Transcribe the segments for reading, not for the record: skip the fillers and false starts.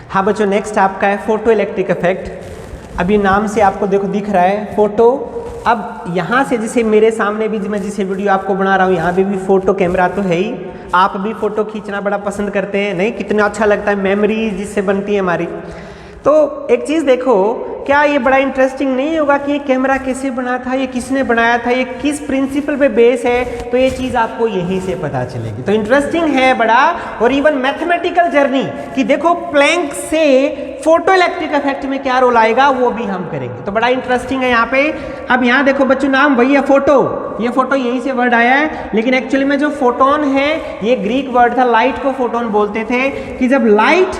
हाँ बच्चों, नेक्स्ट आपका है फोटो इलेक्ट्रिक इफेक्ट। अभी नाम से आपको देखो दिख रहा है फोटो। अब यहाँ से जैसे मेरे सामने भी मैं जिसे वीडियो आपको बना रहा हूँ, यहाँ पे भी फोटो कैमरा तो है ही। आप भी फोटो खींचना बड़ा पसंद करते हैं, नहीं? कितना अच्छा लगता है, मेमोरी जिससे बनती है हमारी। तो एक चीज़ देखो, क्या ये बड़ा इंटरेस्टिंग नहीं होगा कि ये कैमरा कैसे बना था, ये किसने बनाया था, ये किस प्रिंसिपल पे बेस है? तो ये चीज़ आपको यहीं से पता चलेगी। तो इंटरेस्टिंग है बड़ा, और इवन मैथमेटिकल जर्नी कि देखो प्लैंक से फोटो इलेक्ट्रिक इफेक्ट में क्या रोल आएगा वो भी हम करेंगे। तो बड़ा इंटरेस्टिंग है यहाँ पे। अब यहाँ देखो बच्चों, नाम वही है फोटो, ये फोटो यहीं से वर्ड आया है, लेकिन एक्चुअली में जो फोटोन है ये ग्रीक वर्ड था। लाइट को फोटोन बोलते थे कि जब लाइट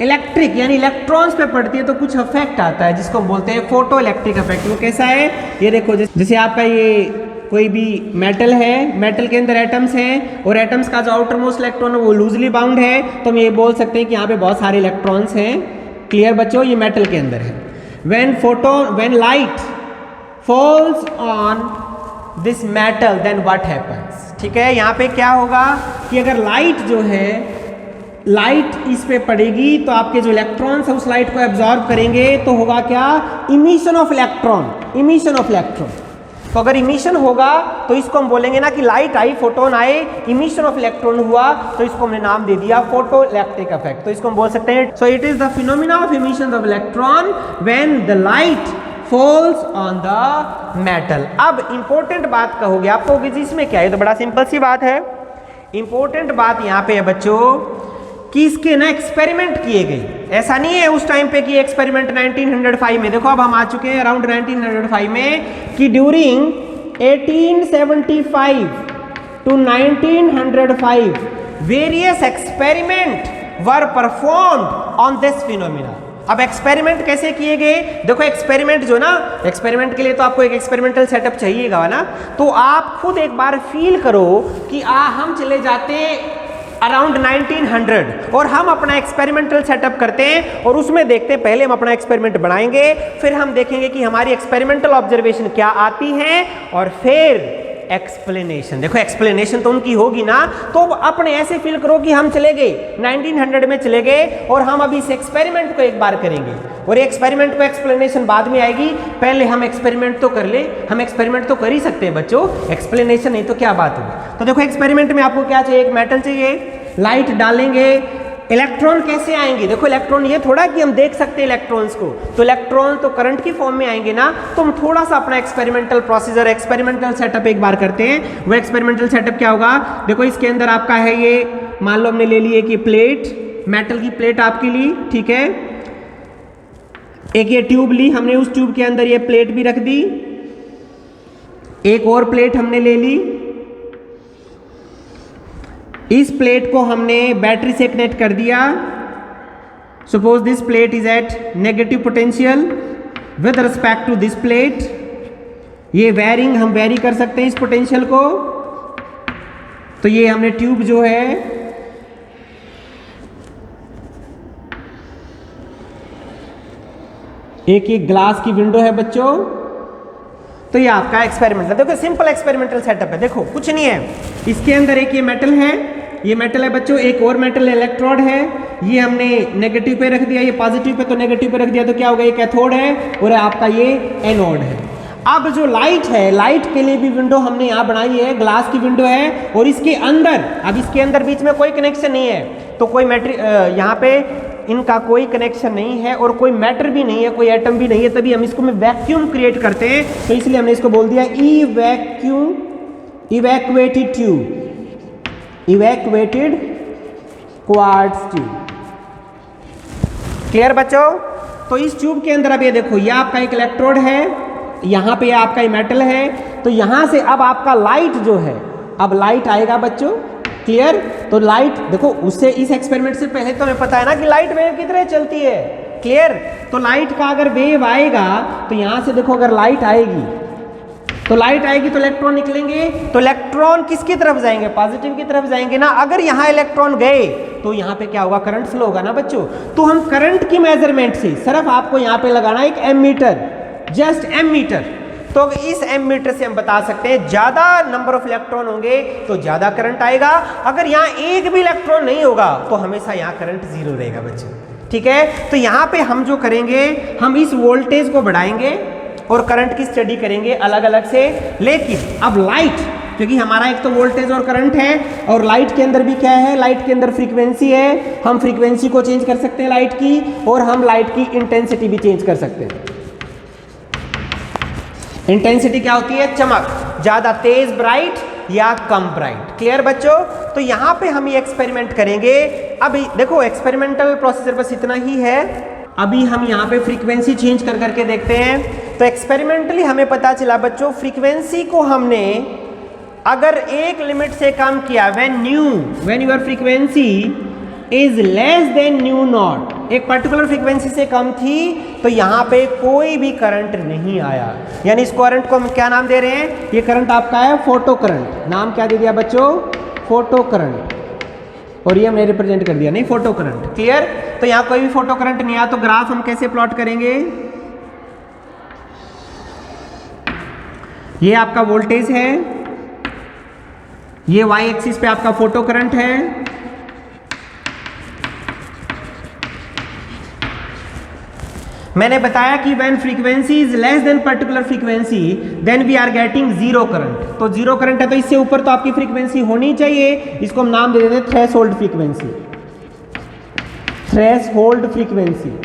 इलेक्ट्रिक यानी इलेक्ट्रॉन्स पे पड़ती है तो कुछ इफेक्ट आता है जिसको हम बोलते हैं फोटो इलेक्ट्रिक इफेक्ट। वो कैसा है, ये देखो, जैसे आपका ये कोई भी मेटल है, मेटल के अंदर एटम्स हैं और एटम्स का जो आउटर मोस्ट इलेक्ट्रॉन है वो लूजली बाउंड है, तो हम ये बोल सकते हैं कि यहाँ पे बहुत सारे इलेक्ट्रॉन्स हैं। क्लियर बच्चों, ये मेटल के अंदर है। When light falls on this metal then what happens. ठीक है, यहाँ पे क्या होगा कि अगर लाइट जो है, लाइट इस पे पड़ेगी तो आपके जो इलेक्ट्रॉन्स है उस लाइट को एब्जॉर्ब करेंगे, तो होगा क्या, emission of electron, emission of electron. तो अगर इमिशन होगा तो इसको हम बोलेंगे ना कि लाइट आई, फोटोन आए, इमिशन ऑफ इलेक्ट्रॉन हुआ, तो इसको हमने नाम दे दिया फोटो इलेक्ट्रिक इफेक्ट। तो इसको हम बोल सकते हैं, so it is the phenomena of emission of electron when the light falls on the metal. अब इंपॉर्टेंट बात कहोगे आप, कहोगे जी इसमें क्या है? तो बड़ा सिंपल सी बात है। इंपॉर्टेंट बात यहाँ पे है बच्चों कि इसके ना एक्सपेरिमेंट किए गए। ऐसा नहीं है उस टाइम पे कि एक्सपेरिमेंट 1905 में, देखो अब हम आ चुके हैं अराउंड 1905 में, कि during 1875 to 1905 various experiment were performed on this phenomena. अब एक्सपेरिमेंट कैसे किए गए? देखो एक्सपेरिमेंट जो ना, एक्सपेरिमेंट के लिए तो आपको एक एक्सपेरिमेंटल सेटअप चाहिएगा ना। तो आप खुद एक बार फील करो कि हम चले जाते अराउंड 1900 और हम अपना एक्सपेरिमेंटल सेटअप करते हैं और उसमें देखते हैं, पहले हम अपना एक्सपेरिमेंट बनाएंगे, फिर हम देखेंगे कि हमारी एक्सपेरिमेंटल ऑब्जर्वेशन क्या आती है, और फिर एक्सप्लेनेशन। देखो एक्सप्लेनेशन तो उनकी होगी ना। तो अपने ऐसे फील करो कि हम चले गए 1900 में चले गए और हम अभी इस एक्सपेरिमेंट को एक बार करेंगे, और एक्सपेरिमेंट को एक्सप्लेनेशन बाद में आएगी। पहले हम एक्सपेरिमेंट तो कर ले, हम एक्सपेरिमेंट तो कर ही सकते हैं बच्चों, एक्सप्लेनेशन नहीं तो क्या बात होगी। तो देखो एक्सपेरिमेंट में आपको क्या चाहिए, एक मेटल चाहिए, लाइट डालेंगे, इलेक्ट्रॉन कैसे आएंगे? देखो इलेक्ट्रॉन ये थोड़ा कि हम देख सकते हैं इलेक्ट्रॉन्स को, तो इलेक्ट्रॉन तो करंट की फॉर्म में आएंगे ना। तो हम थोड़ा सा अपना एक्सपेरिमेंटल प्रोसीजर, एक्सपेरिमेंटल सेटअप एक बार करते हैं। वो एक्सपेरिमेंटल सेटअप क्या होगा, देखो इसके अंदर आपका है ये, मान लो हमने ले ली एक ये प्लेट, मेटल की प्लेट आपकी ली, ठीक है। एक ये ट्यूब ली हमने, उस ट्यूब के अंदर ये प्लेट भी रख दी, एक और प्लेट हमने ले ली। इस प्लेट को हमने बैटरी से कनेक्ट कर दिया। Suppose this plate is at negative potential with respect to this plate. ये वेरिंग, हम वेरी कर सकते हैं इस पोटेंशियल को। तो ये हमने ट्यूब जो है एक ग्लास की विंडो है बच्चों। तो ये आपका एक्सपेरिमेंट है। देखो सिंपल एक्सपेरिमेंटल सेटअप है, देखो कुछ नहीं है। इसके अंदर एक ये मेटल है, ये मेटल है बच्चों, एक और मेटल इलेक्ट्रोड है, ये हमने नेगेटिव पे रख दिया, ये पॉजिटिव पे, तो नेगेटिव पे रख दिया तो क्या होगा, ये कैथोड है और आपका ये एनोड है। अब जो लाइट है, लाइट के लिए भी विंडो हमने यहाँ बनाई है, ग्लास की विंडो है, और इसके अंदर, अब इसके अंदर बीच में कोई कनेक्शन नहीं है, तो कोई यहाँ पे इनका कोई कनेक्शन नहीं है और कोई मैटर भी नहीं है, कोई एटम भी नहीं है, तभी हम इसको में वैक्यूम क्रिएट करते हैं। तो इसलिए हमने इसको बोल दिया evacuated tube, evacuated quartz tube. Clear बच्चों? तो इस ट्यूब के अंदर अब ये देखो, ये आपका एक इलेक्ट्रोड है, यहाँ पे आपका ये मेटल है, तो यहाँ से अब आपका लाइट जो है, अब लाइट आएगा बच्चों। क्लियर? तो लाइट देखो, उससे इस एक्सपेरिमेंट से पहले तो हमें पता है ना कि लाइट वेव की तरह चलती है। क्लियर? तो लाइट का अगर वेव आएगा तो यहाँ से देखो, अगर लाइट आएगी तो लाइट आएगी तो इलेक्ट्रॉन निकलेंगे, तो इलेक्ट्रॉन किसकी तरफ जाएंगे, पॉजिटिव की तरफ जाएंगे ना। अगर यहाँ इलेक्ट्रॉन गए तो यहाँ पे क्या होगा, करंट फ्लो होगा ना बच्चों। तो हम करंट की मेजरमेंट से सिर्फ आपको यहाँ पे लगाना एक एमीटर, जस्ट एमीटर। तो इस एमीटर से हम बता सकते हैं ज्यादा नंबर ऑफ इलेक्ट्रॉन होंगे तो ज्यादा करंट आएगा, अगर यहाँ एक भी इलेक्ट्रॉन नहीं होगा तो हमेशा यहाँ करंट जीरो रहेगा बच्चों। ठीक है। तो यहाँ पे हम जो करेंगे, हम इस वोल्टेज को बढ़ाएंगे और करंट की स्टडी करेंगे अलग अलग से। लेकिन अब लाइट, क्योंकि हमारा एक तो वोल्टेज और करंट है, और लाइट के अंदर भी क्या है, लाइट के अंदर फ्रीक्वेंसी है। हम फ्रीक्वेंसी को चेंज कर सकते हैं लाइट की, और हम लाइट की इंटेंसिटी भी चेंज कर सकते हैं। इंटेंसिटी क्या होती है? चमक, ज्यादा तेज ब्राइट या कम ब्राइट। क्लियर बच्चों? तो यहाँ पे हम ये एक्सपेरिमेंट करेंगे। अभी देखो एक्सपेरिमेंटल प्रोसीजर बस इतना ही है। अभी हम यहाँ पे फ्रीक्वेंसी चेंज कर करके देखते हैं। तो एक्सपेरिमेंटली हमें पता चला बच्चों, फ्रीक्वेंसी को हमने अगर एक लिमिट से कम किया, when your frequency is less than nu not, एक पर्टिकुलर फ्रीक्वेंसी से कम थी, तो यहाँ पे कोई भी करंट नहीं आया। यानी इस करंट को हम क्या नाम दे रहे हैं? ये करंट आपका है फोटो करंट। नाम क्या दे दिया बच्चों? Photo current. और ये हमने रिप्रेजेंट कर दिया, नहीं, फोटो करंट। क्लियर? तो यहाँ कोई भी फोटो करंट नहीं आया, तो ग्राफ हम कैसे प्लॉट करेंगे? ये आपका वोल्टेज है, ये वाई एक्सिस पे आपका फोटो करंट है, मैंने बताया कि when frequency is less than particular frequency then we are getting zero current. तो जीरो करंट है तो इससे ऊपर तो आपकी फ्रीक्वेंसी होनी चाहिए। इसको हम नाम दे देते हैं थ्रेशोल्ड फ्रीक्वेंसी। Threshold frequency.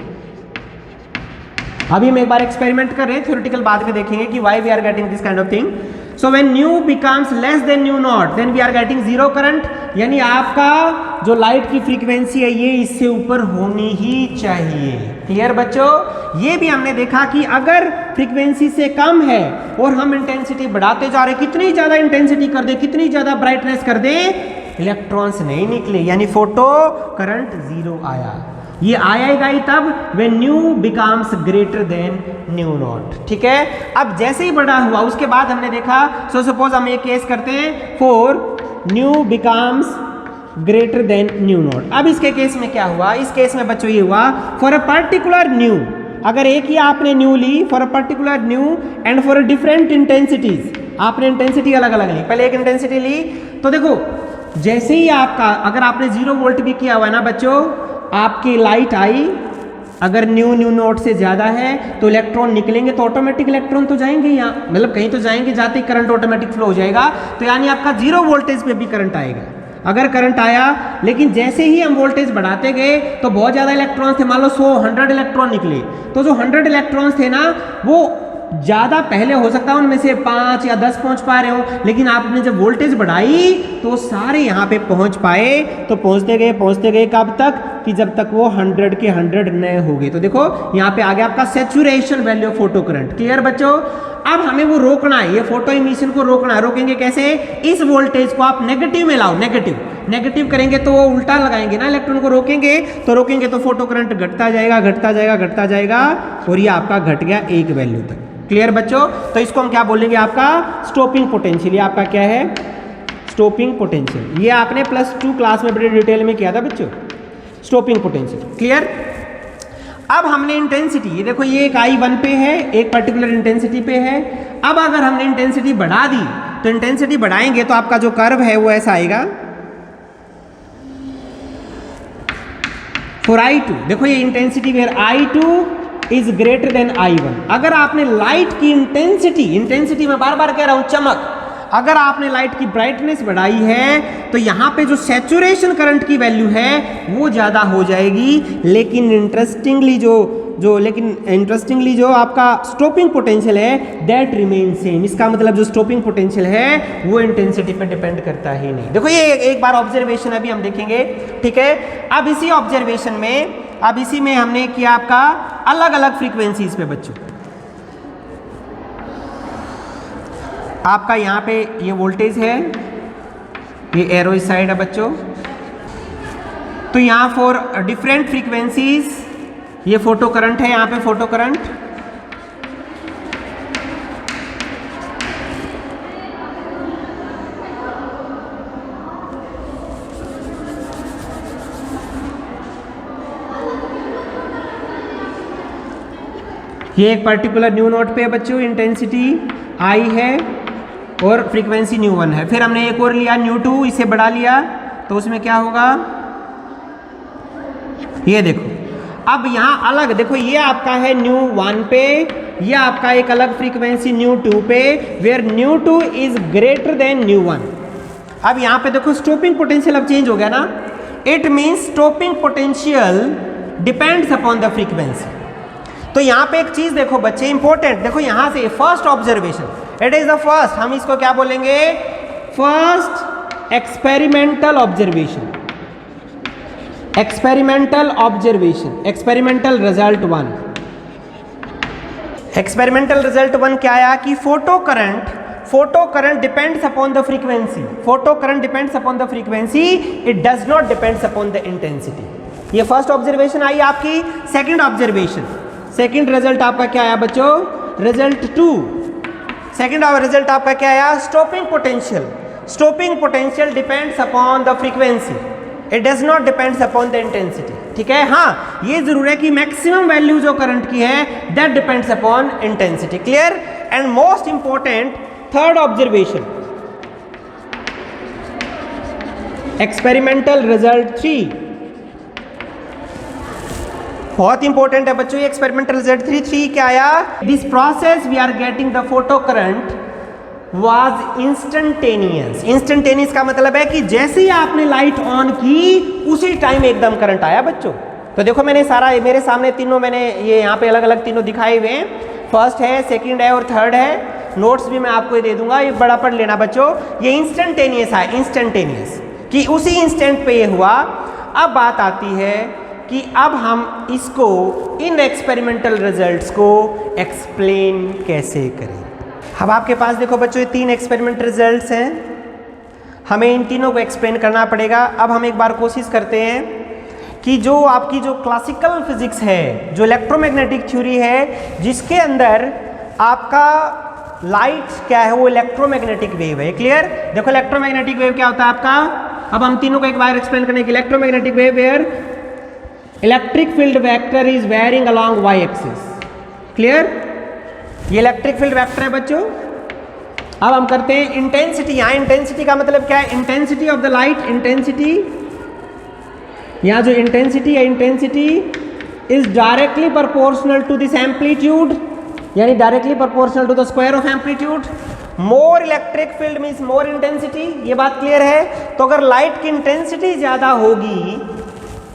अभी हम एक बार एक्सपेरिमेंट कर रहे हैं, थ्योरेटिकल बाद में देखेंगे कि why we are getting this kind of thing. So when nu becomes less than nu naught then we are getting zero current. यानी आपका जो लाइट की फ्रीक्वेंसी है ये इससे ऊपर होनी ही चाहिए। क्लियर बच्चों? ये भी हमने देखा कि अगर फ्रीक्वेंसी से कम है और हम इंटेंसिटी बढ़ाते जा रहे, कितनी ज्यादा इंटेंसिटी कर दे, कितनी ज्यादा ब्राइटनेस कर दे, इलेक्ट्रॉन्स नहीं निकले, यानी फोटो करंट जीरो आया। ये आएगा ही तब when nu becomes greater than nu not. ठीक है? अब जैसे ही बड़ा हुआ उसके बाद हमने देखा, सो सपोज हम एक केस करते हैं, for new becomes greater than nu naught. अब इसके केस में क्या हुआ? इस केस में बच्चों ये हुआ, फॉर अ पर्टिकुलर न्यू, अगर एक ही आपने न्यू ली, for a particular nu and for a different intensities, आपने इंटेंसिटी अलग अलग ली। पहले एक इंटेंसिटी ली, तो देखो जैसे ही आपका, अगर आपने 0 वोल्ट भी किया हुआ है ना बच्चों, आपकी लाइट आई, अगर न्यू नोट से ज़्यादा है तो इलेक्ट्रॉन निकलेंगे, तो ऑटोमेटिक इलेक्ट्रॉन तो जाएंगे यहाँ, मतलब कहीं तो जाएंगे, जाते ही करंट ऑटोमेटिक फ्लो हो जाएगा। तो यानी आपका 0 वोल्टेज पे भी करंट आएगा। अगर करंट आया, लेकिन जैसे ही हम वोल्टेज बढ़ाते गए तो बहुत ज़्यादा इलेक्ट्रॉन्स थे, मान लो 100 इलेक्ट्रॉन निकले, तो जो 100 इलेक्ट्रॉन्स थे ना, वो ज़्यादा पहले हो सकता है उनमें से 5 या 10 पहुंच पा रहे हो, लेकिन आपने जब वोल्टेज बढ़ाई तो सारे यहाँ पे पहुंच पाए। तो पहुंचते गए कब तक? कि जब तक वो 100 के 100 नए हो गए। तो देखो यहाँ पे आ गया आपका saturation value of photo current. Clear बच्चों? अब हमें वो रोकना है, ये फोटो इमिशन को रोकना है। रोकेंगे कैसे? इस वोल्टेज को आप नेगेटिव में लाओ। नेगेटिव करेंगे तो वो उल्टा लगाएंगे ना, इलेक्ट्रॉन को रोकेंगे तो फोटो करंट घटता जाएगा, और ये आपका घट गया एक वैल्यू तक। क्लियर बच्चों? तो इसको हम क्या बोलेंगे? आपका स्टॉपिंग पोटेंशियल। ये आपका क्या है? Stopping potential. ये आपने +2 क्लास में बड़े डिटेल में किया था बच्चों, स्टॉपिंग पोटेंशियल। क्लियर? अब हमने इंटेंसिटी, ये देखो ये एक I1 पे है, एक पर्टिकुलर इंटेंसिटी पे है। अब अगर हमने इंटेंसिटी बढ़ा दी, तो इंटेंसिटी बढ़ाएंगे तो आपका जो कर्व है वो ऐसा आएगा। फॉर I2, देखो ये intensity where I2 is greater than I1। अगर आपने लाइट की इंटेंसिटी में बार बार कह रहा हूं, चमक, अगर आपने लाइट की ब्राइटनेस बढ़ाई है तो यहाँ पे जो सैचुरेशन करंट की वैल्यू है वो ज़्यादा हो जाएगी, लेकिन इंटरेस्टिंगली जो आपका स्टॉपिंग पोटेंशियल है दैट रिमेन सेम। इसका मतलब जो स्टॉपिंग पोटेंशियल है वो इंटेंसिटी पे डिपेंड करता ही नहीं। देखो ये एक बार ऑब्जर्वेशन अभी हम देखेंगे। ठीक है? अब इसी ऑब्जर्वेशन में, अब इसी में हमने किया आपका अलग अलग फ्रीक्वेंसीज पे बच्चों। आपका यहाँ पे ये वोल्टेज है, ये एरो इस साइड है बच्चों। तो यहाँ फॉर डिफरेंट फ्रीक्वेंसीज ये फोटो करंट है, यहाँ पे फोटो करंट। ये एक पर्टिकुलर न्यू नोट पे बच्चों इंटेंसिटी आई है और फ्रीक्वेंसी न्यू 1 है। फिर हमने एक और लिया न्यू 2, इसे बढ़ा लिया, तो उसमें क्या होगा? ये देखो अब यहाँ अलग देखो, ये आपका है न्यू 1 पे, ये आपका एक अलग फ्रीक्वेंसी न्यू 2 पे, where nu 2 is greater than nu 1। अब यहाँ पे देखो स्टॉपिंग पोटेंशियल अब चेंज हो गया ना, it means stopping potential depends upon the frequency. तो यहाँ पे एक चीज देखो बच्चे इंपॉर्टेंट, देखो यहाँ से first observation, it is the first, हम इसको क्या बोलेंगे, first experimental observation, experimental observation, experimental result 1। Experimental result 1 क्या आया कि photo current depends upon the frequency, photo current depends upon the frequency, it does not depends upon the intensity. ये first observation I आपकी। Second observation, second result आपका क्या आया बच्चों, result 2, second result आपका क्या आया, stopping potential, stopping potential depends upon the frequency, it does not depends upon the intensity. ठीक है, हाँ ये जरूर है कि मैक्सिमम वैल्यू जो करंट की है that depends upon intensity. Clear. And most important third observation, experimental result 3, बहुत इंपॉर्टेंट है बच्चों ये एक्सपेरिमेंटल रिजल्ट 3 क्या आया, this process we are getting the photo current was instantaneous. Instantaneous का मतलब है कि जैसे ही आपने लाइट ऑन की उसी टाइम एकदम करंट आया बच्चों। तो देखो मैंने सारा मेरे सामने तीनों मैंने ये यहाँ पे अलग अलग तीनों दिखाए हुए हैं, फर्स्ट है, सेकंड है और थर्ड है। नोट्स भी मैं आपको ये दे दूंगा, ये बड़ा पढ़ लेना बच्चों। ये इंस्टेंटेनियस है, इंस्टेंटेनियस कि उसी इंस्टेंट पे ये हुआ। अब बात आती है कि अब हम इसको इन एक्सपेरिमेंटल रिजल्ट्स को एक्सप्लेन कैसे करें। अब आपके पास देखो बच्चों ये 3 एक्सपेरिमेंटल रिजल्ट्स हैं, हमें इन तीनों को एक्सप्लेन करना पड़ेगा। अब हम एक बार कोशिश करते हैं कि जो आपकी जो क्लासिकल फिजिक्स है, जो इलेक्ट्रोमैग्नेटिक थ्योरी है, जिसके अंदर आपका लाइट क्या है, वो इलेक्ट्रोमैग्नेटिक वेव है। क्लियर। देखो इलेक्ट्रोमैग्नेटिक वेव क्या होता है आपका, अब हम तीनों को एक बार एक्सप्लेन करने के लिए, electromagnetic wave where electric field vector is varying along y axis. Clear. ये इलेक्ट्रिक फील्ड वेक्टर है बच्चों। अब हम करते हैं इंटेंसिटी। यहाँ इंटेंसिटी का मतलब क्या है, intensity of the light, intensity, यहाँ जो इंटेंसिटी है, intensity is directly proportional to this amplitude, यानी directly proportional to the square of amplitude. More electric field means more intensity, ये बात क्लियर है। तो अगर लाइट की इंटेंसिटी ज्यादा होगी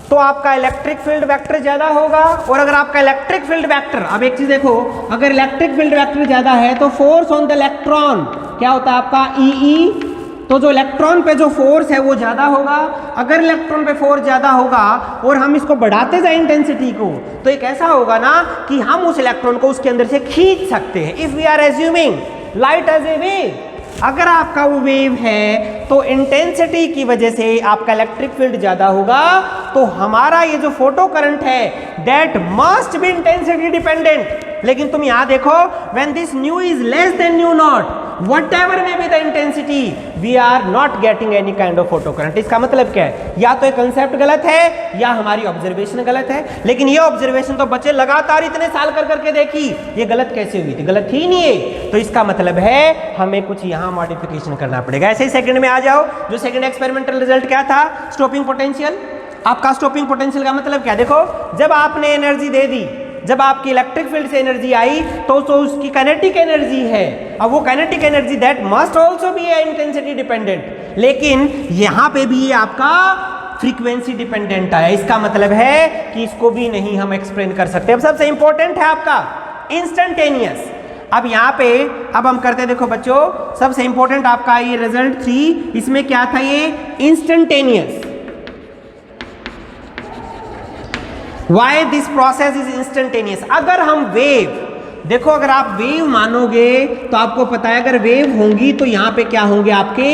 तो आपका इलेक्ट्रिक फील्ड वेक्टर ज्यादा होगा, और अगर आपका इलेक्ट्रिक फील्ड वेक्टर, अब एक चीज देखो, अगर इलेक्ट्रिक फील्ड वेक्टर ज्यादा है तो फोर्स ऑन द इलेक्ट्रॉन क्या होता है आपका, ई, तो जो इलेक्ट्रॉन पे जो फोर्स है वो ज्यादा होगा। अगर इलेक्ट्रॉन पे फोर्स ज्यादा होगा और हम इसको बढ़ाते जाए इंटेंसिटी को, तो एक ऐसा होगा ना कि हम उस इलेक्ट्रॉन को उसके अंदर से खींच सकते हैं। If we are assuming light as a wave, अगर आपका वो वेव है तो इंटेंसिटी की वजह से आपका इलेक्ट्रिक फील्ड ज्यादा होगा, तो हमारा ये जो फोटो करंट है that must be intensity dependent. लेकिन तुम यहां देखो, when this new is less than nu not, whatever may be the intensity, we are not getting any kind of photo current। इसका मतलब क्या है, या तो ये कंसेप्ट गलत है या हमारी ऑब्जर्वेशन गलत है। लेकिन ये ऑब्जर्वेशन तो बच्चे लगातार इतने साल कर करके देखी, ये गलत कैसे हुई थी, गलत ही नहीं है। तो इसका मतलब है हमें कुछ यहाँ मॉडिफिकेशन करना पड़ेगा। ऐसे ही सेकंड में आ जाओ, जो सेकंड एक्सपेरिमेंटल रिजल्ट क्या था, स्टॉपिंग पोटेंशियल। आपका स्टॉपिंग पोटेंशियल का मतलब क्या, देखो जब आपने एनर्जी दे दी, जब आपकी इलेक्ट्रिक फील्ड से एनर्जी आई तो उसकी काइनेटिक एनर्जी है। अब वो kinetic energy that must also be intensity dependent, लेकिन यहां पे भी ये आपका फ्रीक्वेंसी डिपेंडेंट है। इसका मतलब है कि इसको भी नहीं हम एक्सप्लेन कर सकते। अब सबसे इंपॉर्टेंट है आपका इंस्टेंटेनियस। अब यहाँ पे अब हम करते हैं, देखो बच्चों सबसे इंपॉर्टेंट आपका ये रिजल्ट 3, इसमें क्या था, ये instantaneous. Why this process is instantaneous? अगर हम वेव, देखो अगर आप वेव मानोगे तो आपको पता है अगर वेव होंगी तो यहाँ पे क्या होंगे आपके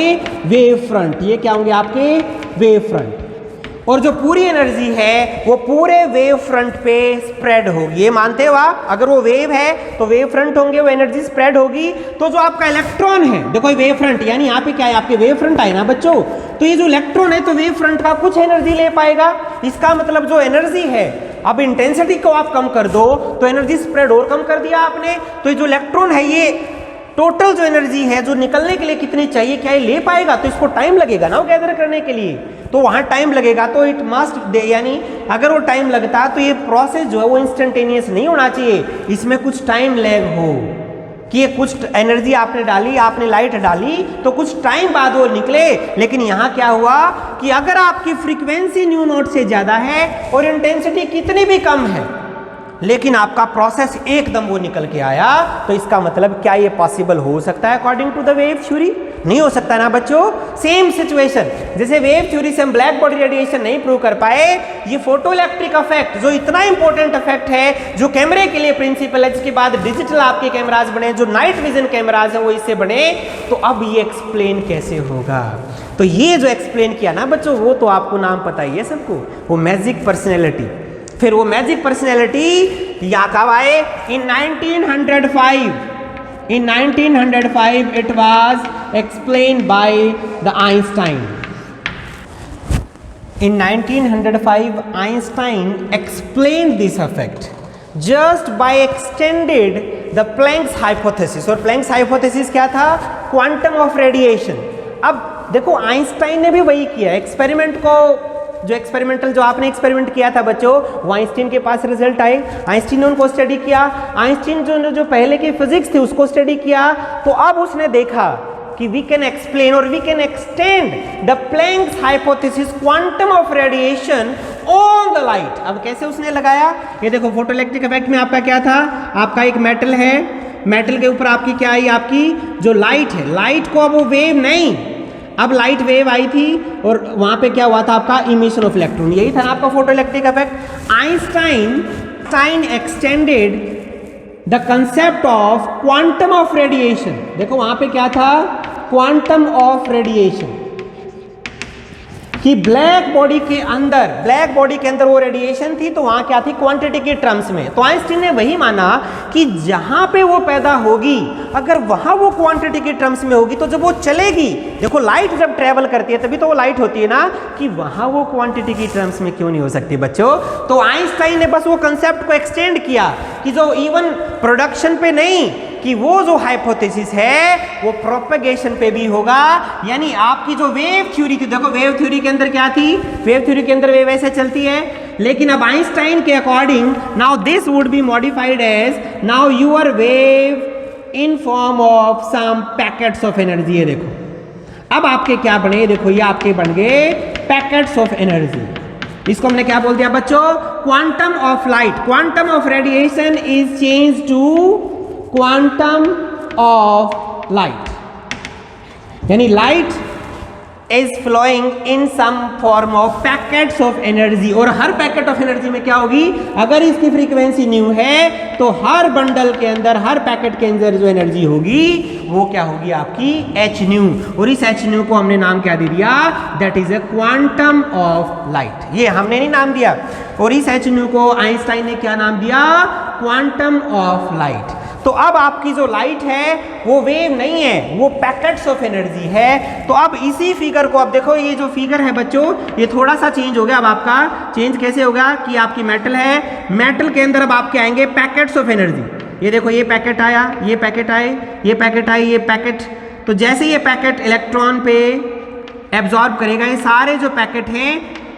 वेव फ्रंट, ये क्या होंगे आपके वेव फ्रंट, और जो पूरी एनर्जी है वो पूरे वेव फ्रंट पे स्प्रेड होगी। ये मानते हो आप, अगर वो वेव है तो वेव फ्रंट होंगे, वो एनर्जी स्प्रेड होगी। तो जो आपका इलेक्ट्रॉन है, देखो वेव फ्रंट यानी यहाँ पे क्या है, आपके वेव फ्रंट आए ना बच्चों, तो ये जो इलेक्ट्रॉन है तो वेव फ्रंट का कुछ एनर्जी ले पाएगा। इसका मतलब जो एनर्जी है, अब इंटेंसिटी को आप कम कर दो तो एनर्जी स्प्रेड और कम कर दिया आपने, तो ये जो इलेक्ट्रॉन है ये टोटल जो एनर्जी है जो निकलने के लिए कितनी चाहिए, क्या ये ले पाएगा? तो इसको टाइम लगेगा ना वो गैदर करने के लिए, तो वहां टाइम लगेगा। तो इट मस्ट, यानी अगर वो टाइम लगता तो ये प्रोसेस जो है वो इंस्टेंटेनियस नहीं होना चाहिए, इसमें कुछ टाइम लैग हो कि ये कुछ एनर्जी आपने डाली, आपने लाइट डाली तो कुछ टाइम बाद वो निकले। लेकिन यहाँ क्या हुआ कि अगर आपकी फ्रीक्वेंसी न्यू नॉट से ज़्यादा है और इंटेंसिटी कितनी भी कम है, लेकिन आपका प्रोसेस एकदम वो निकल के आया, तो इसका मतलब क्या ये पॉसिबल हो सकता है according to the wave theory? नहीं हो सकता ना बच्चों। सेम सिचुएशन, जैसे वेव थ्योरी से हम ब्लैक बॉडी रेडिएशन नहीं प्रूव कर पाए, ये फोटो इलेक्ट्रिक इफेक्ट जो इतना इंपॉर्टेंट इफेक्ट है, जो कैमरे के लिए प्रिंसिपल है, जिसके बाद डिजिटल आपके कैमराज बने, जो नाइट विजन कैमराज है वो इससे बने, तो अब ये एक्सप्लेन कैसे होगा? तो ये जो एक्सप्लेन किया ना बच्चों, वो तो आपको नाम पता ही है सबको, वो मैजिक पर्सनैलिटी। फिर वो मैजिक पर्सनैलिटी या कब आए? इन 1905। इन 1905 it was explained by the Einstein. In 1905, Einstein explained this effect just by extended the Planck's hypothesis। और Planck's hypothesis क्या था? Quantum of radiation. अब देखो आइंस्टाइन ने भी वही किया, एक्सपेरिमेंट को जो एक्सपेरिमेंटल जो आपने एक्सपेरिमेंट किया था बच्चों, वो आइंस्टीन के पास रिजल्ट आए, आइंस्टीन ने उनको स्टडी किया, आइंस्टीन जो पहले की फिजिक्स थी उसको स्टडी किया, तो अब उसने देखा कि वी कैन एक्सप्लेन और we can extend the Planck's hypothesis quantum of radiation on the light. अब कैसे उसने लगाया? ये देखो फोटोइलेक्ट्रिक इफेक्ट में आपका क्या था? आपका एक मेटल है, मेटल के ऊपर आपकी क्या आई? आपकी जो लाइट है, लाइट को अब वो वेव नहीं, अब लाइट वेव आई थी और वहां पे क्या हुआ था? आपका इमिशन ऑफ इलेक्ट्रॉन। यही था आपका photoelectric effect. Einstein extended the concept of quantum of radiation. देखो वहां पे क्या था? क्वांटम ऑफ रेडिएशन, कि ब्लैक बॉडी के अंदर वो रेडिएशन थी, तो वहां क्या थी? क्वांटिटी के टर्म्स में। तो आइंस्टीन ने वही माना कि जहां पे वो पैदा होगी, अगर वहां वो क्वांटिटी के टर्म्स में होगी, तो जब वो चलेगी, देखो लाइट जब ट्रेवल करती है तभी तो वो लाइट होती है ना, कि वहां वो क्वांटिटी की टर्म्स में क्यों नहीं हो सकती बच्चों? तो आइंस्टाइन ने बस वो कंसेप्ट को एक्सटेंड किया कि जो इवन प्रोडक्शन पे नहीं, कि वो जो हाइपोथेसिस है वो प्रोपेगेशन पे भी होगा। यानी आपकी जो वेव थ्योरी थी, देखो वेव थ्योरी के अंदर क्या थी? वेव थ्योरी के अंदर वेव ऐसे चलती है, लेकिन अब आइंस्टाइन के according now this would be modified as now your wave in form of some packets of energy. ये देखो अब आपके क्या बने? देखो ये आपके बन गए पैकेट्स ऑफ एनर्जी। इसको हमने क्या बोल दिया बच्चों? Quantum of light. Quantum of radiation is change to quantum of light, यानी light is flowing in some form of packets of energy. और हर पैकेट ऑफ एनर्जी में क्या होगी? अगर इसकी फ्रीक्वेंसी न्यू है तो हर बंडल के अंदर, हर पैकेट के अंदर जो एनर्जी होगी वो क्या होगी? आपकी एच न्यू। और इस एच न्यू को हमने नाम क्या दे दिया? That is a quantum of light. ये हमने नहीं नाम दिया, और इस एच न्यू को आइंस्टाइन ने क्या नाम दिया? Quantum of light. तो अब आपकी जो लाइट है वो वेव नहीं है, वो पैकेट्स ऑफ एनर्जी है। तो अब इसी फिगर को, अब देखो ये जो फिगर है बच्चों, ये थोड़ा सा चेंज हो गया। अब आपका चेंज कैसे होगा? कि आपकी मेटल है, मेटल के अंदर अब आपके आएंगे पैकेट्स ऑफ एनर्जी। ये देखो ये पैकेट आया, ये पैकेट आए, ये पैकेट आई, ये पैकेट। तो जैसे ये पैकेट इलेक्ट्रॉन पे एब्जॉर्ब करेगा, ये सारे जो पैकेट हैं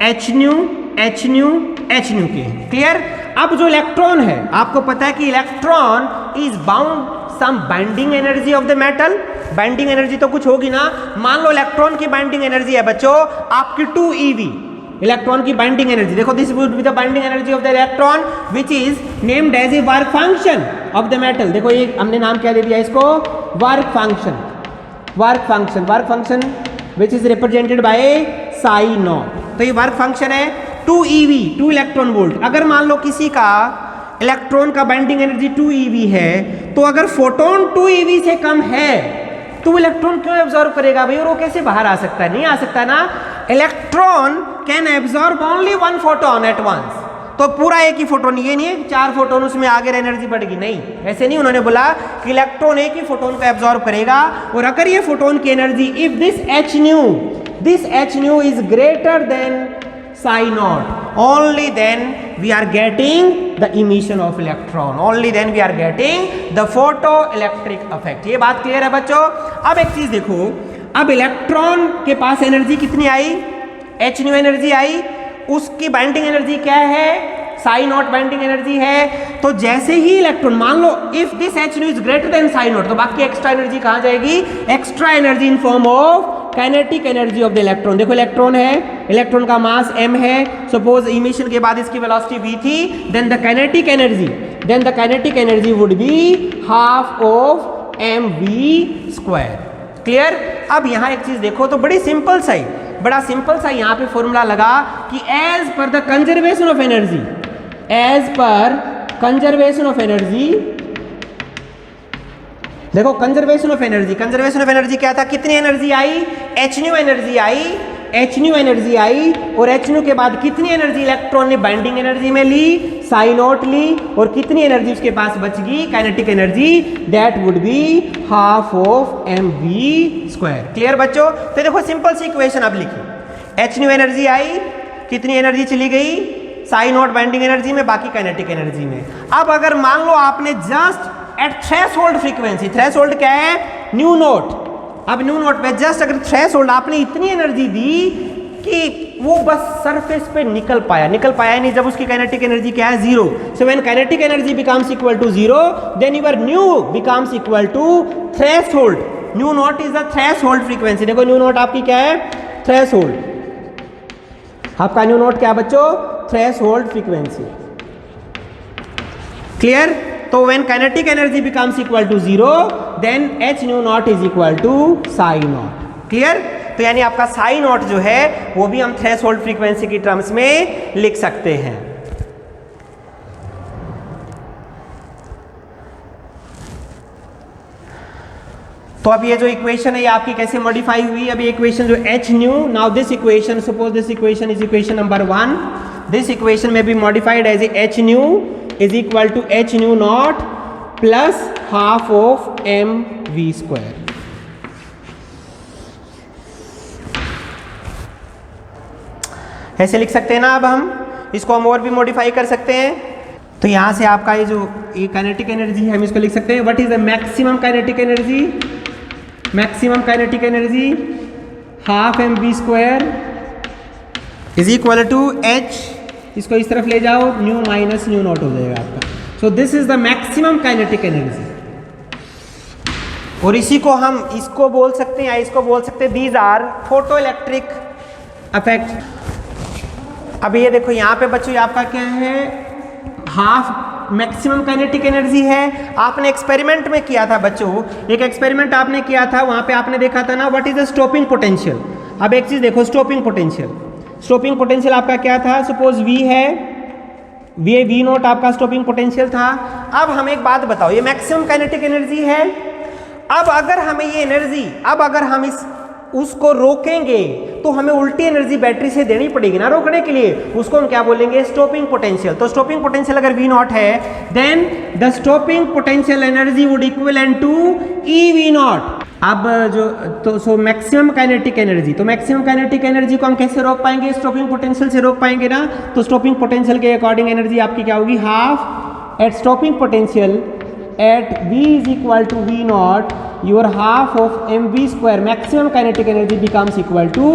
h nu h nu h nu के। क्लियर? अब जो इलेक्ट्रॉन है, आपको पता है कि electron is bound some binding energy of the metal. Binding energy तो कुछ होगी ना। मान लो इलेक्ट्रॉन की बाइंडिंग एनर्जी है बच्चों आपकी 2 eV। इलेक्ट्रॉन की बाइंडिंग एनर्जी देखो, this would be the binding energy of the electron which is named as a work function of the metal. देखो ये हमने नाम क्या दे दिया इसको? Work function. Work function, work function which is represented by Sai naught. तो ये वर्क फंक्शन है 2 eV, 2 इलेक्ट्रॉन वोल्ट। अगर मान लो किसी का इलेक्ट्रॉन का बाइंडिंग एनर्जी 2 eV है, तो अगर फोटोन 2 eV से कम है तो वो इलेक्ट्रॉन क्यों एब्जॉर्ब करेगा भाई? और वो कैसे बाहर आ सकता है? नहीं आ सकता ना। Electron can absorb only 1 photon at once. तो पूरा एक ही फोटोन, ये नहीं है 4 फोटोन उसमें आगे एनर्जी बढ़ेगी, नहीं, ऐसे नहीं। उन्होंने बोला कि इलेक्ट्रॉन एक ही फोटोन को एब्जॉर्ब करेगा, और अगर ये फोटोन की energy if this H new is greater than psi not, only then we are getting the emission of electron, only then we are getting the photoelectric effect। ये बात clear है बच्चों। अब एक चीज देखो, अब इलेक्ट्रॉन के पास एनर्जी कितनी आई, h न्यू एनर्जी आई, उसकी बाइंडिंग एनर्जी क्या है, साई नॉट बाइंडिंग एनर्जी है। तो जैसे ही इलेक्ट्रॉन, मान लो if this h nu is greater than psi naught, तो बाकी एक्स्ट्रा एनर्जी कहां जाएगी, extra energy in form of kinetic energy of the electron. देखो इलेक्ट्रॉन है, इलेक्ट्रॉन का मास m है, सपोज इमिशन के बाद इसकी वेलोसिटी v थी, then the kinetic energy would be half of mv²। Clear. अब यहां एक चीज देखो तो बड़ा सिंपल सा यहां पे फॉर्मूला लगा कि as per the conservation of energy, देखो कंजर्वेशन ऑफ एनर्जी क्या था, कितनी एनर्जी आई, h न्यू एनर्जी आई, और h न्यू के बाद कितनी एनर्जी इलेक्ट्रॉन ने बाइंडिंग एनर्जी में ली, साई नॉट ली, और कितनी एनर्जी उसके पास बच गई, kinetic energy, that would be half of mv²। Clear बच्चों। तो देखो सिंपल सी इक्वेशन अब लिखी, h न्यू एनर्जी आई, कितनी एनर्जी चली गई, साई नॉट बाइंडिंग एनर्जी में, बाकी काइनेटिक एनर्जी में। अब अगर मान लो आपने just at threshold frequency, threshold क्या है, न्यू नॉट, अब न्यू नॉट पे जस्ट अगर थ्रेशोल्ड आपने इतनी एनर्जी दी कि वो बस सरफेस पे निकल पाया नहीं, जब उसकी काइनेटिक एनर्जी क्या है, 0। So when kinetic energy becomes equal to 0, then your nu becomes equal to threshold. Nu naught is the threshold frequency. देखो न्यू नॉट आपकी क्या है, थ्रेशोल्ड, आपका न्यू नॉट क्या बच्चों, थ्रेशोल्ड फ्रीक्वेंसी। क्लियर। तो when kinetic energy becomes equal to 0, then h nu naught is equal to psi naught. Clear. तो यानी आपका साई नॉट जो है वो भी हम थ्रेशोल्ड फ्रीक्वेंसी की टर्म्स में लिख सकते हैं। तो अब ये जो इक्वेशन है ये आपकी कैसे मॉडिफाई हुई, अब ये इक्वेशन जो h nu, now this equation, suppose this equation is equation number 1, this equation में be modified as h nu is equal to h nu not plus half of mv²। ऐसे लिख सकते हैं ना। अब हम इसको हम और भी मॉडिफाई कर सकते हैं। तो यहां से आपका ये जो ये काइनेटिक एनर्जी है हम इसको लिख सकते हैं, what is the maximum kinetic energy, half mv² is equal to h, इसको इस तरफ ले जाओ, न्यू माइनस न्यू नॉट हो जाएगा आपका। So this is the maximum kinetic energy. और इसी को हम इसको बोल सकते हैं या इसको बोल सकते हैं, these are photo electric effect. अब ये देखो यहाँ पे बच्चों आपका क्या है, हाफ मैक्सिमम काइनेटिक एनर्जी है। आपने एक्सपेरिमेंट में किया था बच्चों, एक एक्सपेरिमेंट आपने किया था, वहां पे आपने देखा था ना what is the stopping potential. अब एक चीज देखो, स्टॉपिंग पोटेंशियल आपका क्या था, सपोज V है, V नॉट आपका स्टॉपिंग पोटेंशियल था। अब हमें एक बात बताओ, ये मैक्सिमम काइनेटिक एनर्जी है। अब अगर हमें ये एनर्जी, अब अगर हम उसको रोकेंगे तो हमें उल्टी एनर्जी बैटरी से देनी पड़ेगी ना रोकने के लिए, उसको हम क्या बोलेंगे, स्टॉपिंग पोटेंशियल। तो स्टॉपिंग पोटेंशियल अगर V नॉट है, then the stopping potential energy would equivalent to EV naught. अब जो तो सो मैक्सिमम काइनेटिक एनर्जी, तो मैक्सिमम काइनेटिक एनर्जी को हम कैसे रोक पाएंगे, स्टॉपिंग पोटेंशियल से रोक पाएंगे ना। तो स्टॉपिंग पोटेंशियल के अकॉर्डिंग एनर्जी आपकी क्या होगी, half at stopping potential at V is equal to V naught, your half of mv² maximum kinetic energy becomes equal to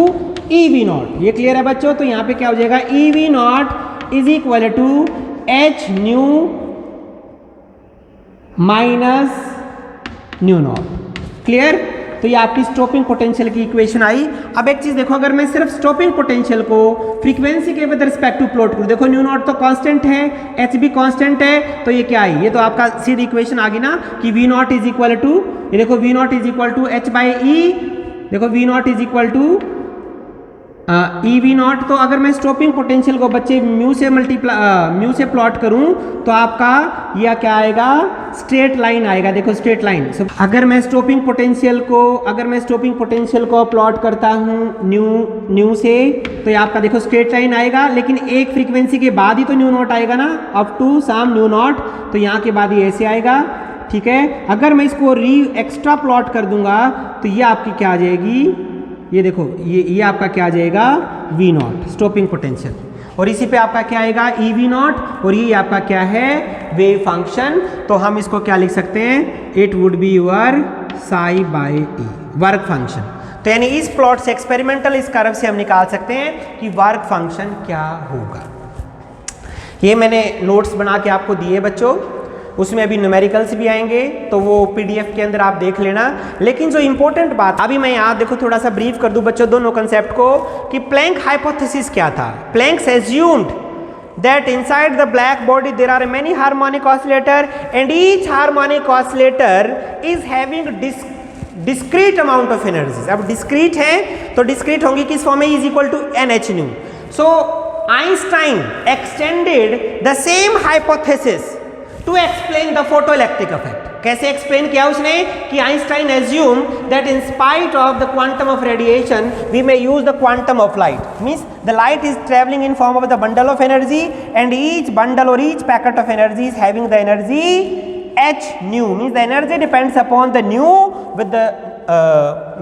EV naught। ये क्लियर है बच्चों। तो यहाँ पे क्या हो जाएगा, EV naught is equal to h new minus new not. Clear. तो ये आपकी स्टॉपिंग पोटेंशियल की इक्वेशन आई। अब एक चीज देखो, अगर मैं सिर्फ स्टॉपिंग पोटेंशियल को फ्रीक्वेंसी के विद रिस्पेक्ट टू प्लॉट करूं, देखो न्यू नॉट तो कांस्टेंट है, एच भी कांस्टेंट है, तो ये क्या आई, ये तो आपका सीधी इक्वेशन आ गई ना कि V not is equal to, ये देखो V not is equal to h by e, देखो V not is equal to EV not. तो अगर मैं स्टॉपिंग पोटेंशियल को बच्चे म्यू से प्लॉट करूं तो आपका यह क्या आएगा, स्ट्रेट लाइन आएगा। देखो स्ट्रेट लाइन। अगर मैं स्टॉपिंग पोटेंशियल को प्लॉट करता हूं न्यू से, तो ये आपका देखो स्ट्रेट लाइन आएगा, लेकिन एक फ्रीक्वेंसी के बाद ही तो न्यू नॉट आएगा ना, up to some nu naught, तो यहाँ के बाद ये ऐसे आएगा। ठीक है। अगर मैं इसको एक्स्ट्रा प्लॉट कर दूंगा तो ये आपकी क्या आ जाएगी, ये देखो ये आपका क्या आ जाएगा, V नॉट स्टॉपिंग पोटेंशियल। और इसी पे आपका क्या आएगा EV0, और ये आपका क्या है वेव फंक्शन। तो हम इसको क्या लिख सकते हैं, it would be your psi by e work function. तो यानी इस प्लॉट से एक्सपेरिमेंटल इस कर्व से हम निकाल सकते हैं कि वर्क फंक्शन क्या होगा। ये मैंने नोट्स बना के आपको दिए बच्चों, उसमें अभी न्यूमेरिकल्स भी आएंगे, तो वो PDF के अंदर आप देख लेना। लेकिन जो इंपॉर्टेंट बात अभी मैं यहाँ देखो थोड़ा सा ब्रीफ कर दूं बच्चों दोनों कंसेप्ट को, कि प्लैंक हाइपोथेसिस क्या था। Planck's assumed that inside the black body there are many harmonic oscillator and each harmonic oscillator is having discrete amount of energies। अब discrete है तो discrete होंगी किस फॉर्म में, is equal to Nhν। so Einstein extended the same hypothesis to explain the photoelectric effect। कैसे explain किया उसने, कि Einstein assume that in spite of the quantum of radiation we may use the quantum of light. Means the light is travelling in form of the bundle of energy and each bundle और each packet of energy is having the energy hν। Means the energy depends upon the nu with the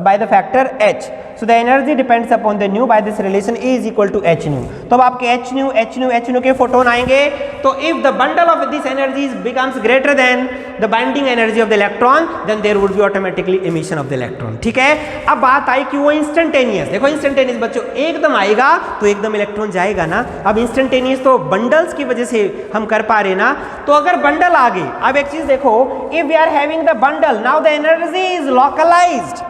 by the factor h। so the energy depends upon the nu by this relation A is equal to hν। तो अब आपके hν के photon आएंगे, तो if the bundle of this energies becomes greater than the binding energy of the electron then there would be automatically emission of the electron। ठीक है, अब बात आई कि वो इंस्टेंटेनियस, देखो इंस्टेंटेनियस बच्चों एकदम आएगा तो एकदम इलेक्ट्रॉन जाएगा ना। अब इंस्टेंटेनियस तो बंडल्स की वजह से हम कर पा रहे ना, तो अगर बंडल आ गए, अब एक चीज देखो, if we are having the bundle now the energy is localized,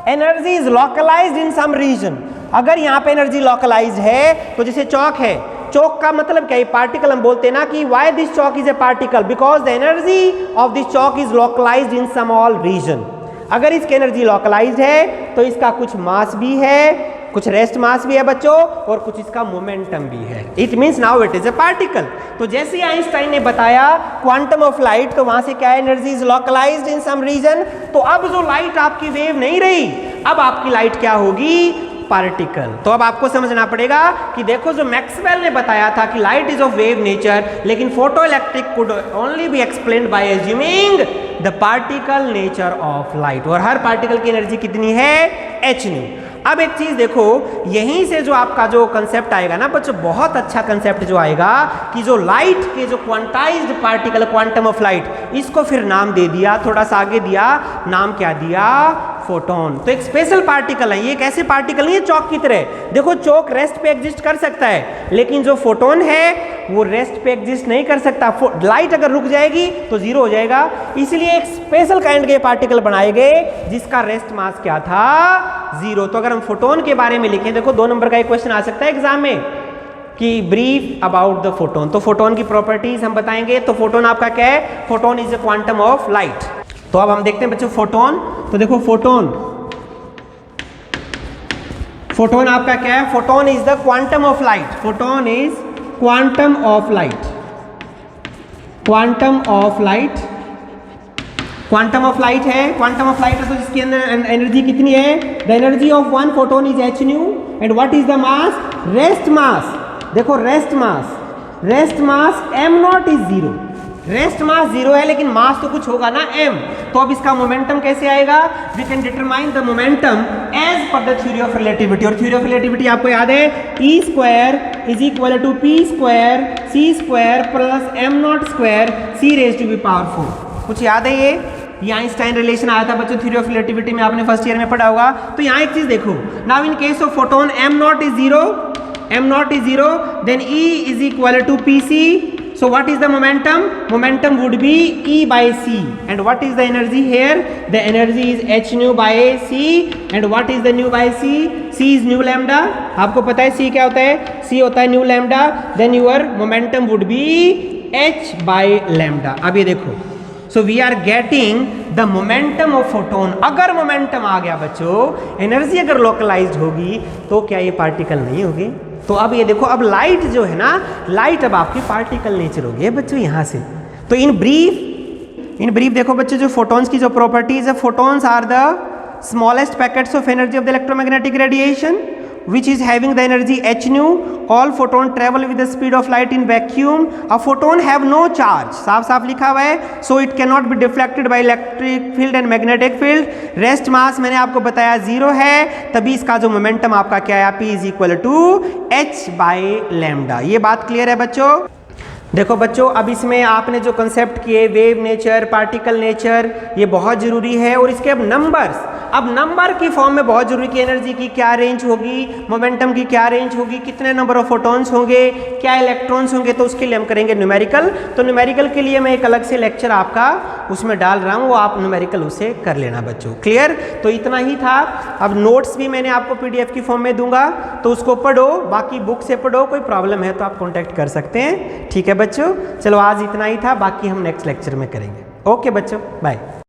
energy is localised in some region. अगर यहाँ पे एनर्जी लॉकलाइज्ड है तो जैसे चौक है, चौक का मतलब क्या है, पार्टिकल हम बोलते हैं ना कि why this chalk is a particle, because the energy of this chalk is localised in some all region. अगर इसकी एनर्जी लॉकलाइज्ड है तो इसका कुछ मास भी है, कुछ रेस्ट मास भी है बच्चों, और कुछ इसका मोमेंटम भी है। It means now it is a particle. तो जैसे ही आइंस्टाइन ने बताया क्वांटम ऑफ लाइट, तो वहां से क्या energy is localised in some region. तो अब जो लाइट आपकी वेव नहीं रही, अब आपकी लाइट क्या होगी, पार्टिकल। तो अब आपको समझना पड़ेगा कि देखो जो मैक्सवेल ने बताया था कि light is of wave nature, लेकिन photoelectric could only be explained by assuming the particle nature of light. और हर पार्टिकल की एनर्जी कितनी है, hν। अब एक चीज देखो, यहीं से जो आपका जो कंसेप्ट आएगा ना बच्चों, बहुत अच्छा कंसेप्ट जो आएगा कि जो लाइट के जो quantized particle, quantum of light, इसको फिर नाम दे दिया, थोड़ा सा आगे दिया, नाम क्या दिया, फोटोन। तो एक स्पेशल पार्टिकल है ये, एक ऐसे पार्टिकल नहीं है चौक की तरह। देखो चौक रेस्ट पे एग्जिस्ट कर सकता है, लेकिन जो फोटोन है वो रेस्ट पे एग्जिस्ट नहीं कर सकता। लाइट अगर रुक जाएगी तो जीरो हो जाएगा। इसलिए एक स्पेशल काइंड के पार्टिकल बनाए गए जिसका रेस्ट मास क्या था, जीरो। तो अगर हम फोटोन के बारे में लिखें, देखो 2 नंबर का एक क्वेश्चन आ सकता है एग्जाम में कि ब्रीफ अबाउट द फोटोन। तो फोटोन की प्रॉपर्टीज हम बताएंगे। तो फोटोन आपका क्या है, photon is a quantum of light. तो अब हम देखते हैं बच्चों फोटोन। तो देखो फोटोन आपका क्या है, photon is the quantum of light. Photon is quantum of light, quantum of light, quantum of light है। क्वांटम ऑफ लाइट है तो जिसके अंदर एनर्जी कितनी है, the energy of one photon is hν and what is the mass, rest mass. देखो rest mass m0 is 0। Rest mass 0 है लेकिन मास तो कुछ होगा ना m। तो अब इसका मोमेंटम कैसे आएगा, we can determine the momentum as per the theory of relativity. और थ्योरी ऑफ रिलेटिविटी आपको याद है, E² is equal to p² c² plus m0² c⁻⁴। कुछ याद है ये आइंस्टाइन रिलेशन आया था बच्चों थ्योरी ऑफ रिलेटिविटी में, आपने फर्स्ट ईयर में पढ़ा होगा। तो यहाँ एक चीज देखो, now in case of photon m0 is 0, then E is equal to pc। So what is the momentum? Momentum would be E by c. And what is the energy here? The energy is hν by c. And what is the nu by c? C is nu lambda. आपको पता है c क्या होता है? c होता है nu lambda. Then your momentum would be h by lambda. अब ये देखो, so we are getting the momentum of photon। अगर momentum आ गया बच्चों, एनर्जी अगर लोकलाइज्ड होगी तो क्या ये पार्टिकल नहीं होगी? तो अब ये देखो, अब लाइट जो है ना, लाइट अब आपकी पार्टिकल नेचर हो गई है बच्चों यहाँ से। तो इन ब्रीफ देखो बच्चों, जो फोटोन्स की जो प्रॉपर्टीज है, photons are the smallest packets of energy of the electromagnetic radiation which is having the energy hν all photon travel with the speed of light in vacuum, a photon have no charge, साफ साफ लिखा हुआ है, so it can not be deflected by electric field and magnetic field, rest mass मैंने आपको बताया 0 है, तभी इसका जो मोमेंटम आपका क्या है, P is equal to h by lambda. ये बात क्लियर है बच्चों? देखो बच्चों, अब इसमें आपने जो कंसेप्ट किए वेव नेचर, पार्टिकल नेचर, ये बहुत ज़रूरी है। और इसके अब नंबर की फॉर्म में बहुत जरूरी कि एनर्जी की क्या रेंज होगी, मोमेंटम की क्या रेंज होगी, कितने नंबर ऑफ फोटॉन्स होंगे, क्या इलेक्ट्रॉन्स होंगे, तो उसके लिए हम करेंगे न्यूमेरिकल। तो न्यूमेरिकल के लिए मैं एक अलग से लेक्चर आपका उसमें डाल रहा हूँ, वो आप न्यूमेरिकल उसे कर लेना बच्चों। क्लियर? तो इतना ही था। अब नोट्स भी मैंने आपको PDF की फॉर्म में दूंगा, तो उसको पढ़ो, बाकी बुक से पढ़ो, कोई प्रॉब्लम है तो आप कॉन्टैक्ट कर सकते हैं। ठीक है बच्चों? चलो आज इतना ही था, बाकी हम नेक्स्ट लेक्चर में करेंगे। ओके बच्चों, बाय।